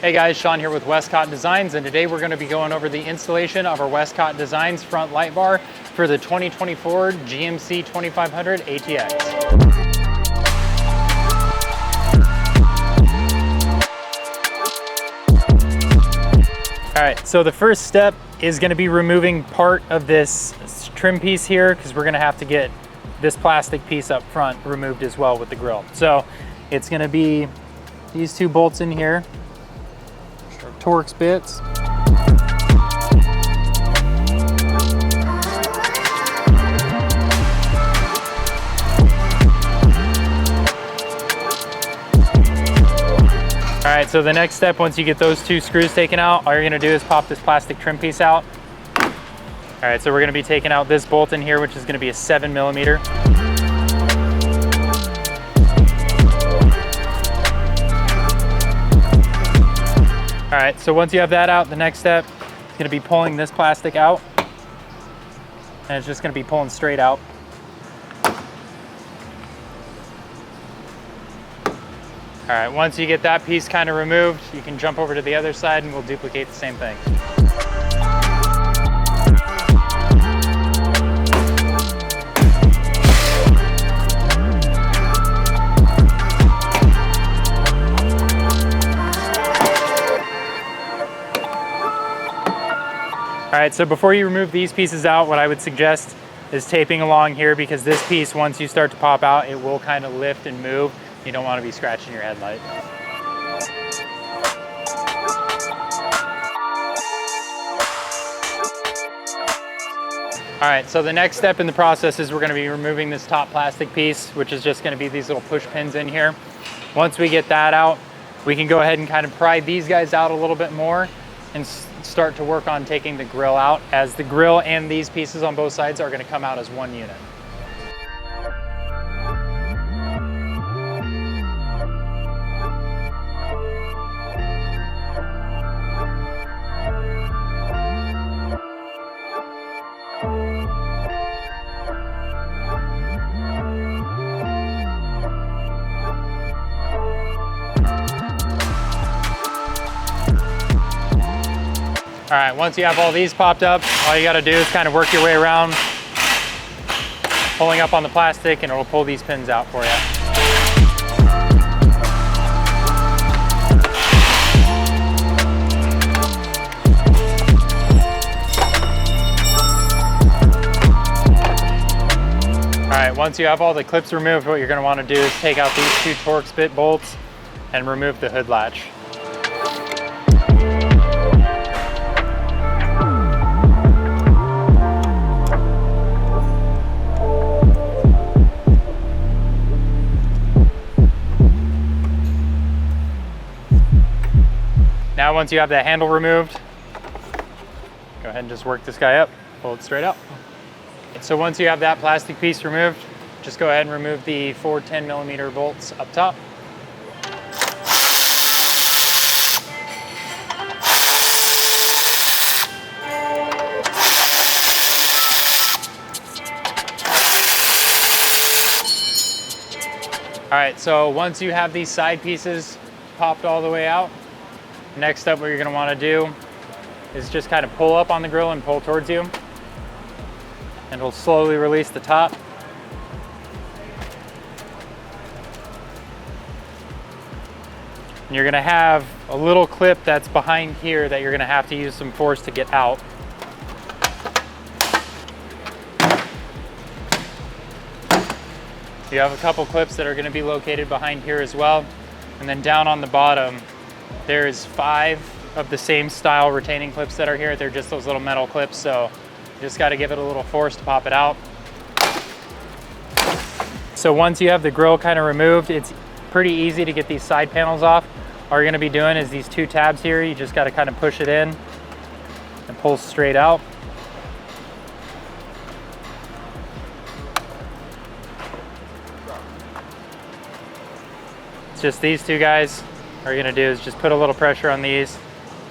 Hey guys, Sean here with Westcott Designs, and today we're going to be going over the installation of our Westcott Designs front light bar for the 2024 GMC 2500 AT4X. All right, so the first step is going to be removing part of this trim piece here, because we're going to have to get this plastic piece up front removed as well with the grill. So it's going to be these two bolts in here, Torx bits. All right, so the next step, once you get those two screws taken out, all you're gonna do is pop this plastic trim piece out. All right, so we're gonna be taking out this bolt in here, which is gonna be a 7mm. All right, so once you have that out, the next step is gonna be pulling this plastic out, and it's just gonna be pulling straight out. All right, once you get that piece kind of removed, you can jump over to the other side and we'll duplicate the same thing. All right, so before you remove these pieces out, what I would suggest is taping along here, because this piece, once you start to pop out, it will kind of lift and move. You don't want to be scratching your headlight. All right, so the next step in the process is we're going to be removing this top plastic piece, which is just going to be these little push pins in here. Once we get that out, we can go ahead and kind of pry these guys out a little bit more and start to work on taking the grill out, as the grill and these pieces on both sides are going to come out as one unit. All right, once you have all these popped up, all you gotta do is kind of work your way around, pulling up on the plastic, and it'll pull these pins out for you. All right, once you have all the clips removed, what you're gonna wanna do is take out these two Torx bit bolts and remove the hood latch. Now, once you have that handle removed, go ahead and just work this guy up, pull it straight out. So once you have that plastic piece removed, just go ahead and remove the 4 10mm bolts up top. All right, so once you have these side pieces popped all the way out, next up, what you're gonna wanna do is just kind of pull up on the grill and pull towards you, and it'll slowly release the top. And you're gonna have a little clip that's behind here that you're gonna have to use some force to get out. You have a couple clips that are gonna be located behind here as well. And then down on the bottom, there's 5 of the same style retaining clips that are here. They're just those little metal clips, so you just got to give it a little force to pop it out. So once you have the grill kind of removed, it's pretty easy to get these side panels off. All you're going to be doing is these 2 tabs here. You just got to kind of push it in and pull straight out. It's just these 2 guys. All you're gonna do is just put a little pressure on these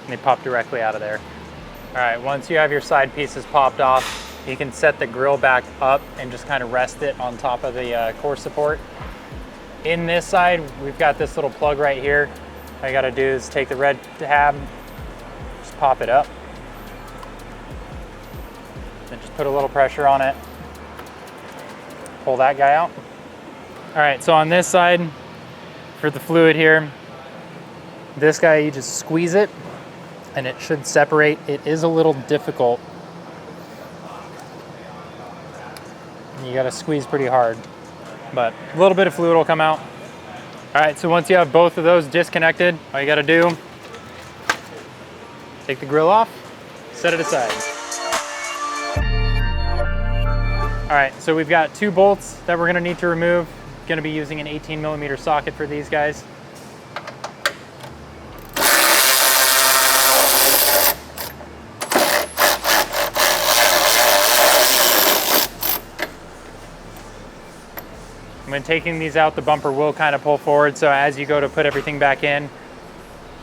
and they pop directly out of there. All right, once you have your side pieces popped off, you can set the grill back up and just kind of rest it on top of the core support. In this side, we've got this little plug right here. All you gotta do is take the red tab, just pop it up, then just put a little pressure on it, pull that guy out. All right, so on this side, for the fluid here, this guy, you just squeeze it and it should separate. It is a little difficult. You gotta squeeze pretty hard, but a little bit of fluid will come out. All right, so once you have both of those disconnected, all you gotta do, take the grill off, set it aside. All right, so we've got 2 bolts that we're gonna need to remove. Gonna be using an 18mm socket for these guys. When taking these out, the bumper will kind of pull forward, so as you go to put everything back in,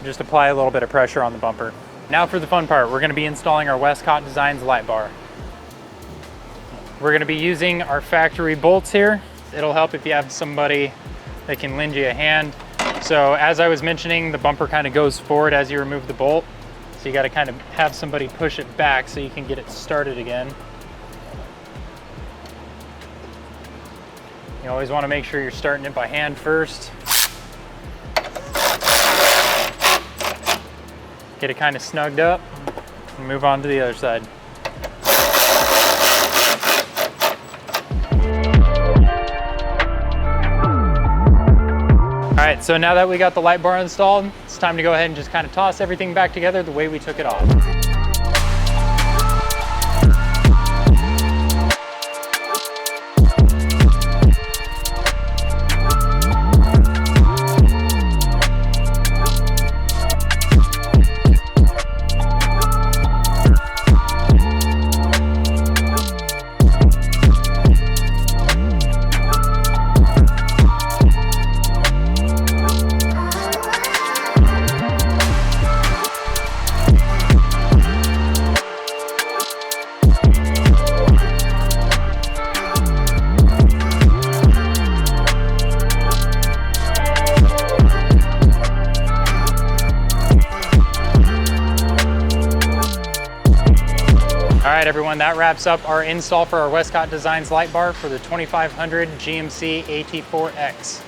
just apply a little bit of pressure on the bumper. Now for the fun part, we're gonna be installing our Westcott Designs light bar. We're gonna be using our factory bolts here. It'll help if you have somebody that can lend you a hand. So as I was mentioning, the bumper kind of goes forward as you remove the bolt. So you gotta kind of have somebody push it back so you can get it started again. You always want to make sure you're starting it by hand first. Get it kind of snugged up and move on to the other side. All right, so now that we got the light bar installed, it's time to go ahead and just kind of toss everything back together the way we took it off. All right, everyone, that wraps up our install for our Westcott Designs light bar for the 2500 GMC AT4X.